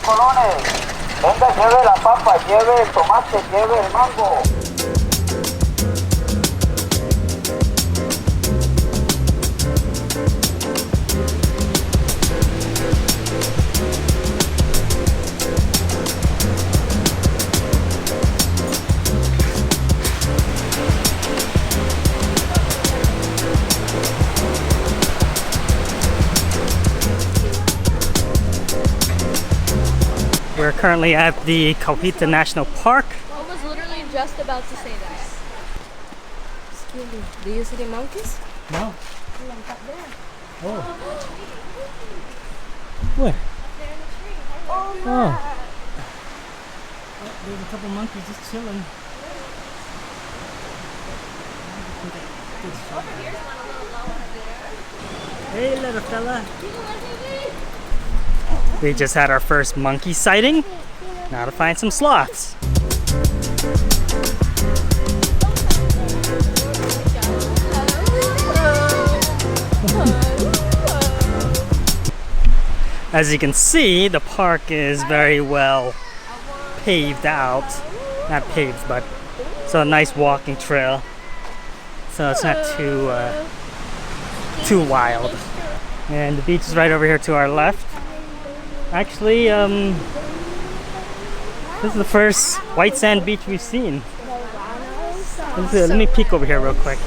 colones. Venga, lleve la papa, lleve el tomate, lleve el mango. We're currently at the Cahuita National Park. I was literally just about to say that. Excuse me. Do you see the monkeys? No. Up there. Oh. What? Up there in the tree. Oh. There's a couple monkeys just chilling. Over here's one a little low over there. Hey, little fella. We just had our first monkey sighting. Now to find some sloths. As you can see, the park is very well paved out. Not paved, but it's a nice walking trail. So it's not too wild. And the beach is right over here to our left. Actually, this is the first white sand beach we've seen. Let me peek over here real quick.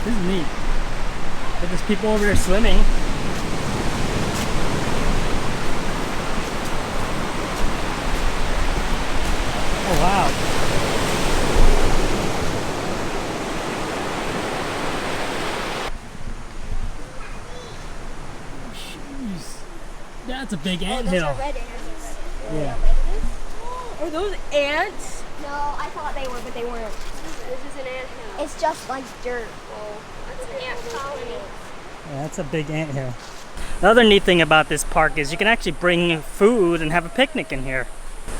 This is neat. There's people over there swimming. Oh wow. That's a big anthill. Those are red ants. Yeah. Are those ants? No, I thought they were, but they weren't. This is an anthill. It's just like dirt. Oh, that's an ant colony. Yeah, that's a big anthill. The other neat thing about this park is you can actually bring food and have a picnic in here,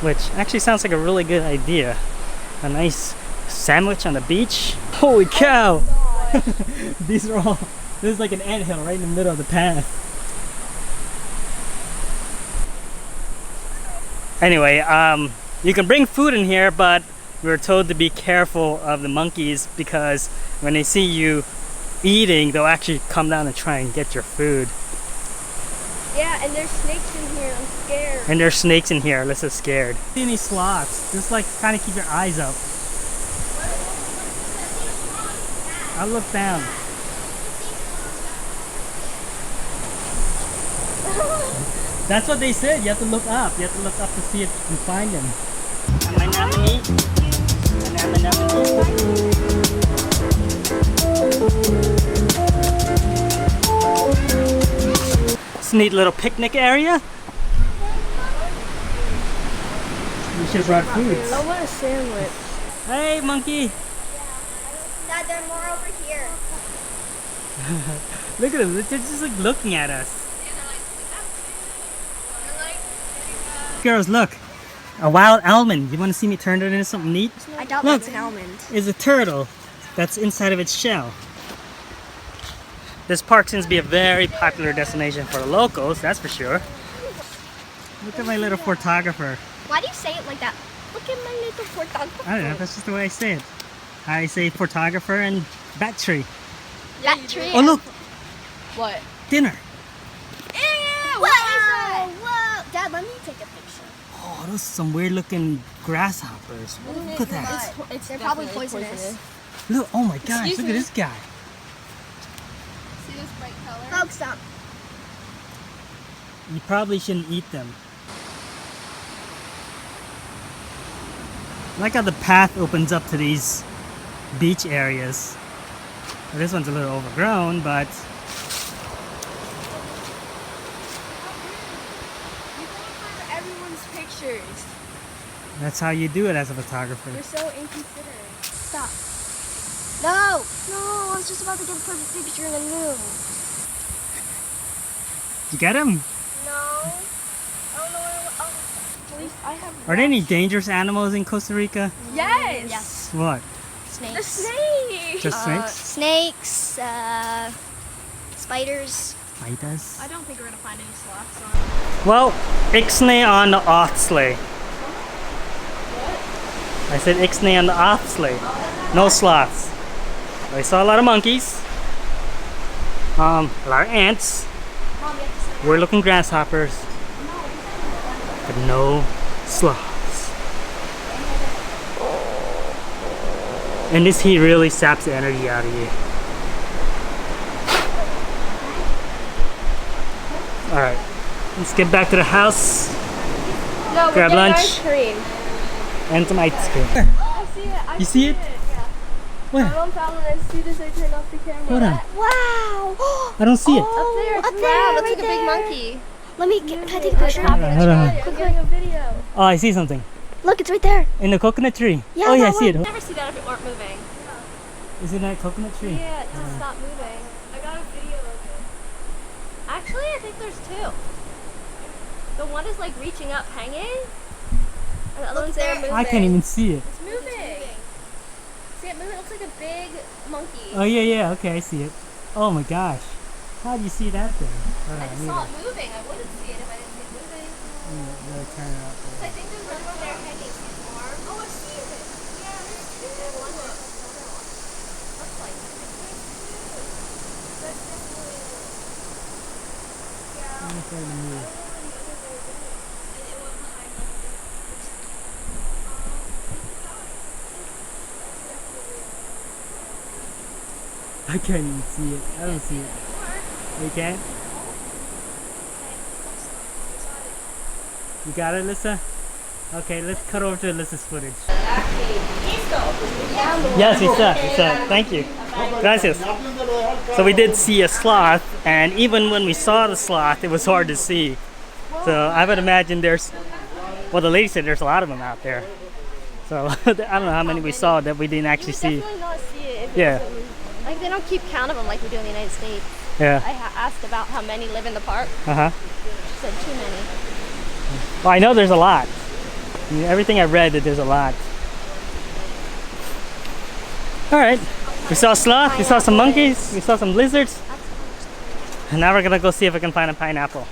which actually sounds like a really good idea. A nice sandwich on the beach. Holy cow! These are all, this is like an anthill right in the middle of the path. Anyway, you can bring food in here, but we were told to be careful of the monkeys because when they see you eating, they'll actually come down and try and get your food. Yeah, and there's snakes in here. I'm scared. And there's snakes in here. Alyssa scared. See any sloths? Just like kind of keep your eyes up. I'll look down. That's what they said. You have to look up. You have to look up to see if you can find them. It's a neat little picnic area. We should have brought food. I want a sandwich. Hey, monkey. Dad, there are more over here. Look at them. They're just like looking at us. Girls, look. A wild almond. You want to see me turn it into something neat? I doubt Look. that's an almond. Is a turtle that's inside of its shell. This park seems to be a very popular destination for the locals, that's for sure. Look at my little photographer. Why do you say it like that? Look at my little photographer. I don't know, that's just the way I say it. I say photographer and bat tree. That tree. Oh look, What? dinner. Ew, what is that? Whoa. Dad, let me take a picture. Oh, those are some weird looking grasshoppers. Look at that. They're probably poisonous. Look, oh my gosh, Excuse look at me? this guy. See this bright color? Oh, stop. You probably shouldn't eat them. I like how the path opens up to these beach areas. Well, this one's a little overgrown, but Everyone's pictures. that's how you do it as a photographer. You're so inconsiderate. Stop. No. No, I was just about to get a perfect picture in the moon. You get him? No. Oh, no. Oh. At least I have. Are there any dangerous animals in Costa Rica? Yes. Yes. What? The Snakes. snake. Just snakes? Snakes, spiders. spiders. I don't think we're gonna find any sloths on. Well, ixnay on the oxley. I said ixnay on the oxley. No sloths. I saw a lot of monkeys. A lot of ants. We're looking grasshoppers. But no sloths. And this heat really saps the energy out of you. Alright, let's get back to the house. No, we're Grab getting lunch. ice cream. And some ice cream. I see it. You see it? Yeah. Where? My mom found it as soon as I turned off the camera. Hold on. Wow! I don't see it. Up there, it's Up there, brown. Looks right like a big there. monkey. Let me get, can I take a picture? Hold on. I'm getting a video. Oh, I see something. Look, it's right there. In the coconut tree. Yeah, oh yeah, I that see it. I'd never see that if it weren't moving. Is it that coconut tree? Yeah, it just stopped moving. I got a video of it. Actually, I think there's two. The one is like reaching up, hanging. And the other one's there moving. I can't even see it. It's moving. See it moving? It looks like a big monkey. Oh yeah, okay, I see it. Oh my gosh. How do you see that thing? Hold I on, just saw it moving. I wouldn't see it if I didn't see it moving. really turn it up. I think there's one over there hanging. See his arm? Oh, I see it. Yeah, there's one there. Looks like it. I can't even see it. I don't see it. You can? You got it, Lisa? Okay, let's cut over to Lisa's footage. Yes, he said. Thank you. Gracias. So we did see a sloth, and even when we saw the sloth, it was hard to see. So I would imagine there's, well, the lady said there's a lot of them out there. So I don't know how many we saw that we didn't actually see. Definitely not see it. If Yeah. Like they don't keep count of them like we do in the United States. Yeah. I asked about how many live in the park. Uh-huh. She said too many. Well, I know there's a lot. I mean, everything I read that there's a lot. All right. We saw sloth, we saw some monkeys, we saw some lizards. And now we're gonna go see if I can find a pineapple.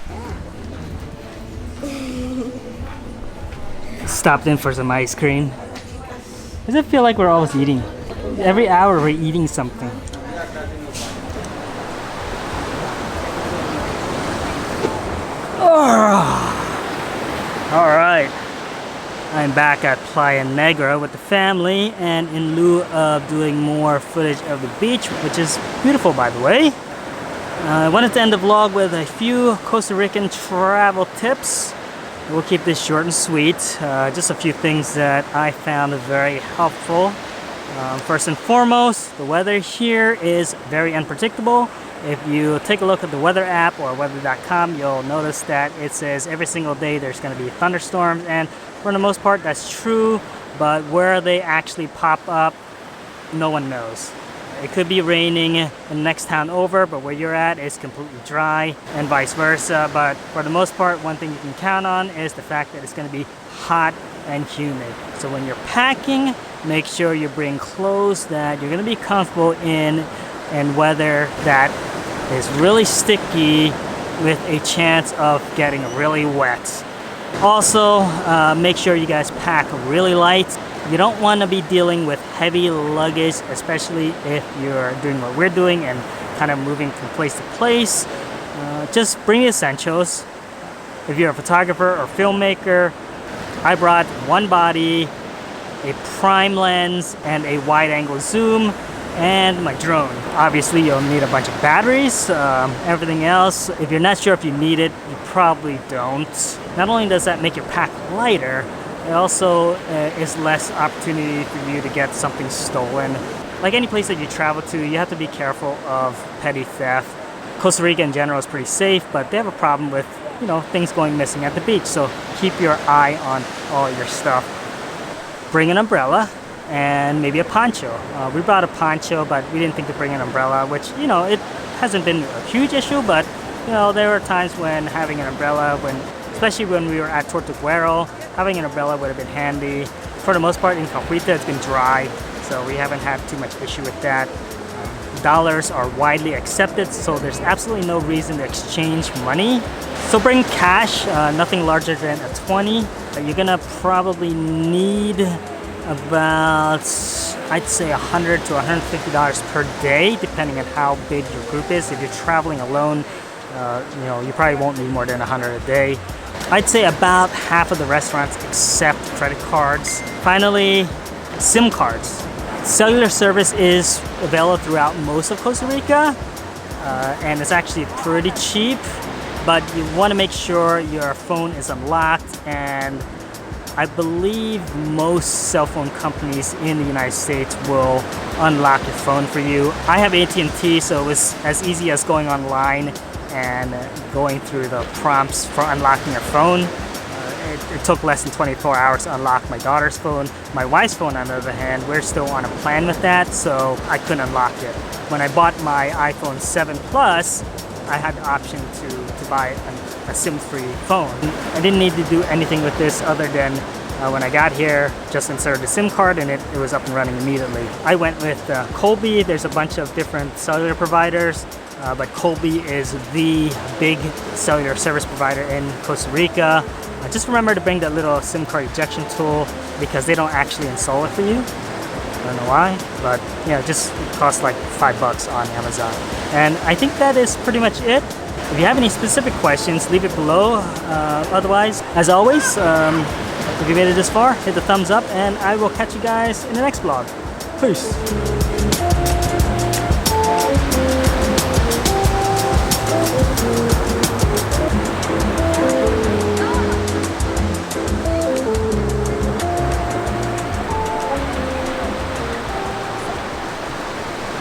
Stopped in for some ice cream. Does it feel like we're always eating? Every hour we're eating something. All right. I'm back at Playa Negra with the family, and in lieu of doing more footage of the beach, which is beautiful by the way, I wanted to end the vlog with a few Costa Rican travel tips. We'll keep this short and sweet. Just a few things that I found very helpful. First and foremost, the weather here is very unpredictable. If you take a look at the weather app or weather.com, you'll notice that it says every single day there's going to be thunderstorms, and for the most part that's true, but where they actually pop up, no one knows. It could be raining in the next town over, but where you're at is completely dry, and vice versa. But for the most part, one thing you can count on is the fact that it's going to be hot and humid. So when you're packing, make sure you bring clothes that you're going to be comfortable in, and weather that is really sticky with a chance of getting really wet. Also, make sure you guys pack really light. You don't want to be dealing with heavy luggage, especially if you're doing what we're doing and kind of moving from place to place. Just bring the essentials. If you're a photographer or filmmaker, I brought one body, a prime lens, and a wide-angle zoom, and my drone. Obviously, you'll need a bunch of batteries. Everything else, if you're not sure if you need it, you probably don't. Not only does that make your pack lighter, it also is less opportunity for you to get something stolen. Like any place that you travel to, you have to be careful of petty theft. Costa Rica in general is pretty safe, but they have a problem with, you know, things going missing at the beach. So keep your eye on all your stuff. Bring an umbrella and maybe a poncho. We brought a poncho, but we didn't think to bring an umbrella, which, you know, it hasn't been a huge issue, but, you know, there were times when having an umbrella, especially when we were at Tortuguero, having an umbrella would have been handy. For the most part, in Cahuita, it's been dry, so we haven't had too much issue with that. dollars are widely accepted, so there's absolutely no reason to exchange money. So bring cash, nothing larger than a 20. You're gonna probably need about, I'd say $100 to $150 per day, depending on how big your group is. If you're traveling alone, you know, you probably won't need more than 100 a day. I'd say about half of the restaurants accept credit cards. Finally, SIM cards. Cellular service is available throughout most of Costa Rica, and it's actually pretty cheap, but you want to make sure your phone is unlocked, and I believe most cell phone companies in the United States will unlock your phone for you. I have AT&T, so it was as easy as going online and going through the prompts for unlocking your phone. It took less than 24 hours to unlock my daughter's phone. My wife's phone, on the other hand, we're still on a plan with that, so I couldn't unlock it. When I bought my iPhone 7 Plus, I had the option to buy a SIM-free phone. I didn't need to do anything with this other than when I got here, just inserted the SIM card and it was up and running immediately. I went with Colby. There's a bunch of different cellular providers, but Colby is the big cellular service provider in Costa Rica. Just remember to bring that little SIM card ejection tool because they don't actually install it for you. I don't know why, but yeah, it just costs like $5 on Amazon. And I think that is pretty much it. If you have any specific questions, leave it below. Otherwise, as always, if you made it this far, hit the thumbs up and I will catch you guys in the next vlog. Peace.